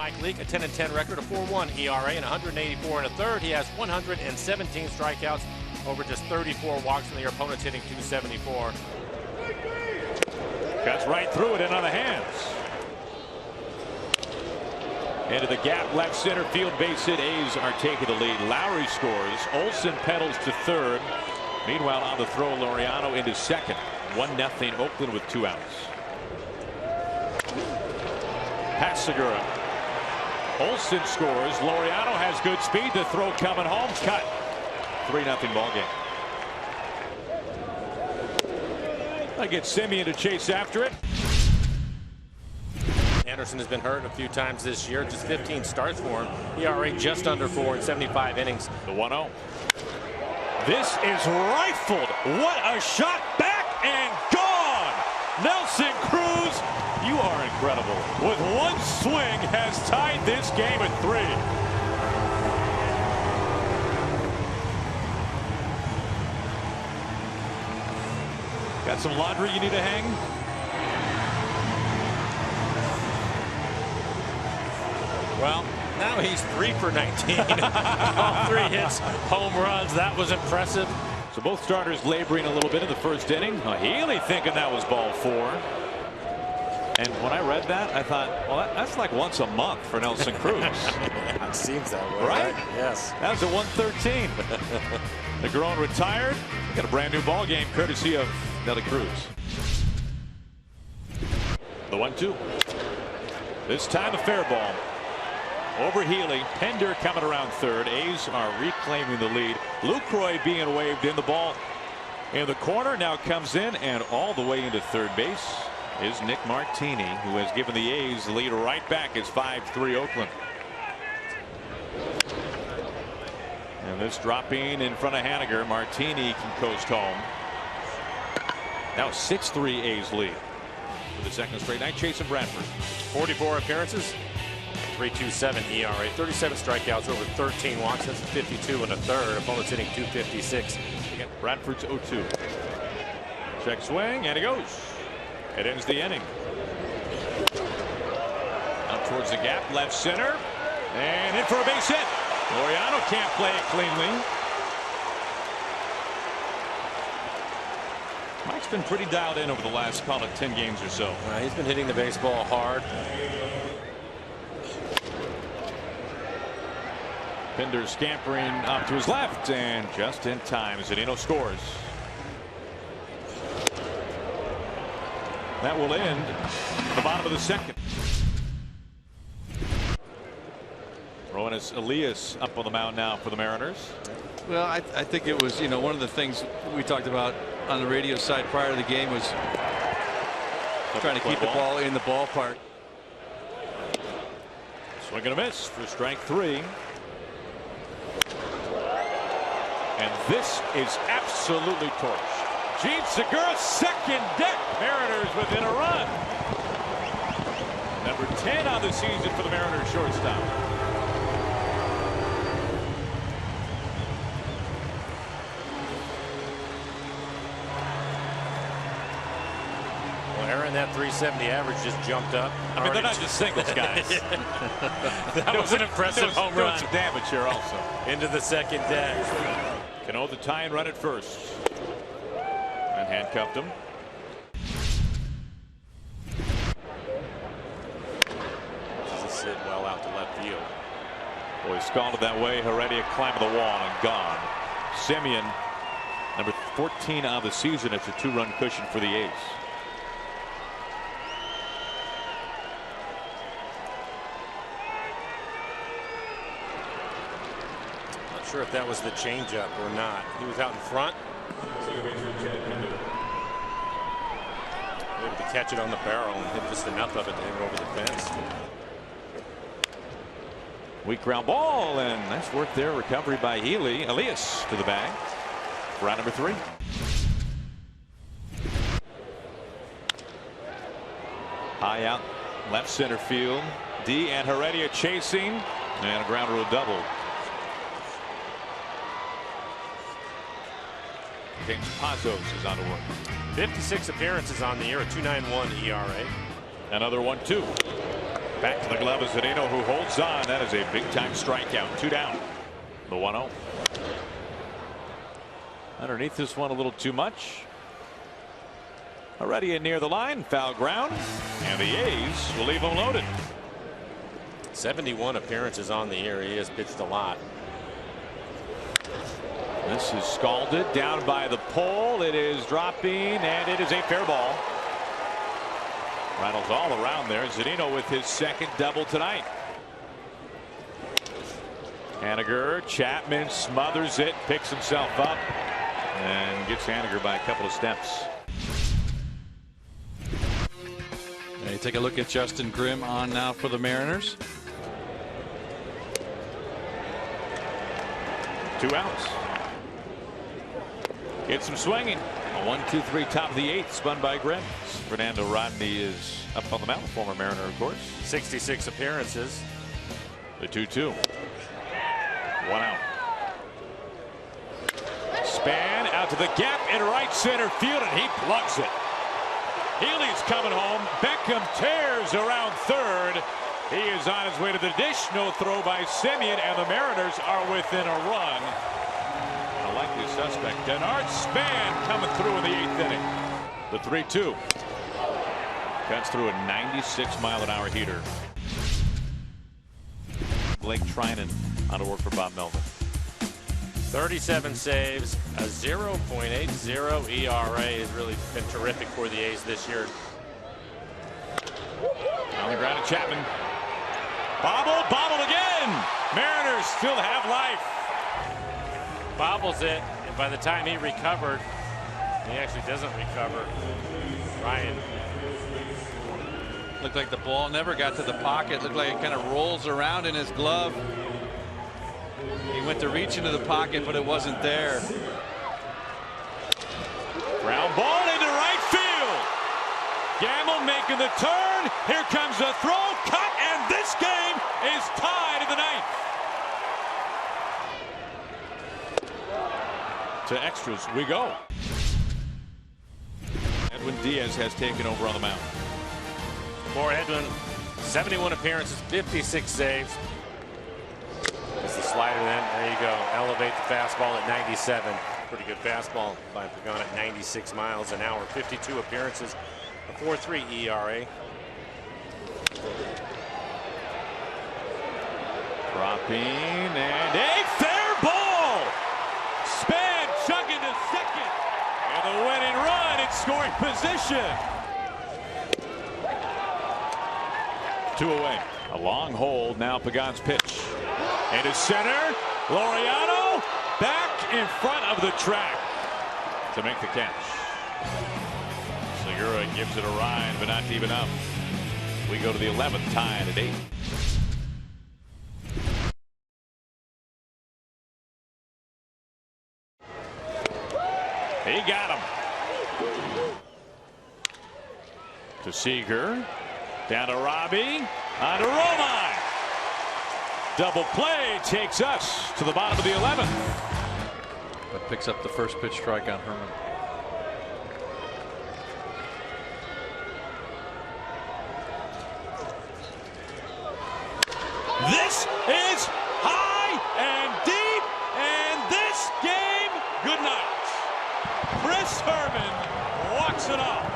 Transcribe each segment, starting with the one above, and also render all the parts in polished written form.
Mike Leake, a 10-10 record, a 4.1 ERA, and 184 and a third. He has 117 strikeouts over just 34 walks, and their opponent's hitting .274. Cuts right through it and on the hands. Into the gap, left center field, base hit. A's are taking the lead. Lowry scores. Olson pedals to third. Meanwhile, on the throw, Laureano into second. 1-0 Oakland with 2 outs. Pass Segura. Olson scores. Laureano has good speed. The throw coming home. Cut. 3-0 ball game. I get Semien to chase after it. Anderson has been hurt a few times this year. Just 15 starts for him. ERA just under 4 in 75 innings. The 1-0. This is rifled. What a shot. Back and gone. Nelson Cruz, you are incredible. With one swing has tied this game at 3. Got some laundry you need to hang? Well, now he's 3 for 19. All 3 hits, home runs. That was impressive. So both starters laboring a little bit in the first inning. Healy thinking that was ball 4. And when I read that, I thought, well, that's like once a month for Nelson Cruz. It seems that way, right? Yes. That was at 113. Negron retired. Got a brand new ball game courtesy of Nelly Cruz. The 1-2. This time a fair ball. Over Healy. Pender coming around third. A's are reclaiming the lead. Lucroy being waved in. The ball in the corner now comes in, and all the way into third base is Nick Martini, who has given the A's the lead right back. It's 5-3 Oakland. And this dropping in front of Haniger. Martini can coast home. Now 6-3 A's lead for the second straight night. Chasen Bradford. 44 appearances. 3.27 ERA, 37 strikeouts over 13 walks. That's 52 and a third. Opponent's hitting .256. Again, Bradford's 0-2. Check swing, and it goes. It ends the inning. Out towards the gap, left center, and in for a base hit. Laureano can't play it cleanly. Mike's been pretty dialed in over the last, call it 10 games or so. He's been hitting the baseball hard. Pender scampering up to his left, and just in time, Zunino scores. That will end the bottom of the second. Roenis Elias up on the mound now for the Mariners. Well, I think it was, one of the things we talked about on the radio side prior to the game was trying to keep the ball in the ballpark. Swing and a miss for strike 3. And this is absolutely torched. Gene Segura, second deck. Mariners within a run. Number 10 on the season for the Mariners shortstop. Well, Aaron, that 370 average just jumped up. I mean, they're not just singles guys. That was an impressive home run. Some damage here also. Into the second deck. Cano the tie and run at first. And handcuffed him. This is hit well out to left field. Boy, scalded that way. Heredia climbing the wall and gone. Semien, number 14 on the season. It's a 2-run cushion for the A's. Sure if that was the changeup or not. He was out in front. Able to catch it on the barrel and hit just enough of it to hit it over the fence. Weak ground ball, and nice work there. Recovery by Healy. Elias to the bag for round number 3. High out left center field. D and Heredia chasing, and a ground rule double. James Pazos is on to work. 56 appearances on the year, a 2.91 ERA. Another 1-2. Back to the glove is Zunino, who holds on. That is a big time strikeout. 2 down. The 1-0. Underneath this one a little too much. Already in near the line. Foul ground. And the A's will leave him loaded. 71 appearances on the year. He has pitched a lot. This is scalded down by the pole. It is dropping, and it is a fair ball. Rattles all around there. Zunino with his second double tonight. Haniger, Chapman smothers it, picks himself up, and gets Haniger by a couple of steps. Hey, take a look at Justin Grimm on now for the Mariners. 2 outs. Gets him swinging. A 1-2-3 top of the 8th, spun by Grimm. Fernando Rodney is up on the mound, former Mariner, of course. 66 appearances. The 2-2. 1 out. Span out to the gap in right center field, and he plugs it. Healy's coming home. Beckham tears around third. He is on his way to the dish. No throw by Simeon, and the Mariners are within a run. A likely suspect. Denard Span coming through in the 8th inning. The 3-2. Cuts through a 96-mile-an-hour heater. Blake Trinan on to work for Bob Melvin. 37 saves, a 0.80 ERA has really been terrific for the A's this year. On the ground to Chapman. Bobbled again. Mariners still have life. Bobbles it, and by the time he recovered, he actually doesn't recover. Ryan. Looked like the ball never got to the pocket. Looked like it kind of rolls around in his glove. He went to reach into the pocket, but it wasn't there. Ground ball into right field. Gamble making the turn. Here comes the throw. Cut, and this game is tied in the 9th. To extras we go. Edwin Diaz has taken over on the mound. For Edwin, 71 appearances, 56 saves. It's the slider then. There you go. Elevate the fastball at 97. Pretty good fastball by Pagan at 96 miles an hour. 52 appearances, a 4.3 ERA. Dropping, and a fair ball. Span chugging to second. And the winning run in scoring position. 2 away. A long hold. Now Pagan's pitch. Into center. Laureano back in front of the track to make the catch. Segura gives it a ride, but not deep enough. We go to the 11th, tied at 8. He got him. To Seager. Down to Robbie. On to Romine. Double play takes us to the bottom of the 11th. But picks up the first pitch strike on Herman. This is high and deep, and this game, good night. Chris Herman walks it off.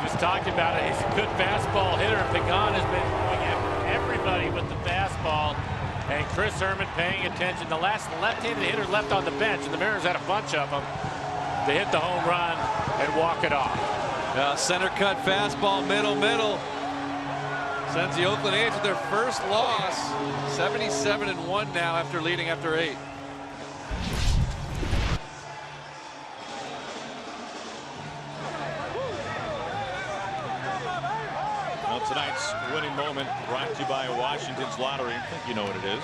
Just talking about it, he's a good fastball hitter. Pagan has been going after everybody with the fastball, and Chris Herman paying attention. The last left-handed hitter left on the bench, and the Mariners had a bunch of them to hit the home run and walk it off. Center cut fastball, middle. Sends the Oakland A's with their first loss. 77-1 now after leading after 8. Well, tonight's winning moment brought to you by Washington's Lottery. I think you know what it is.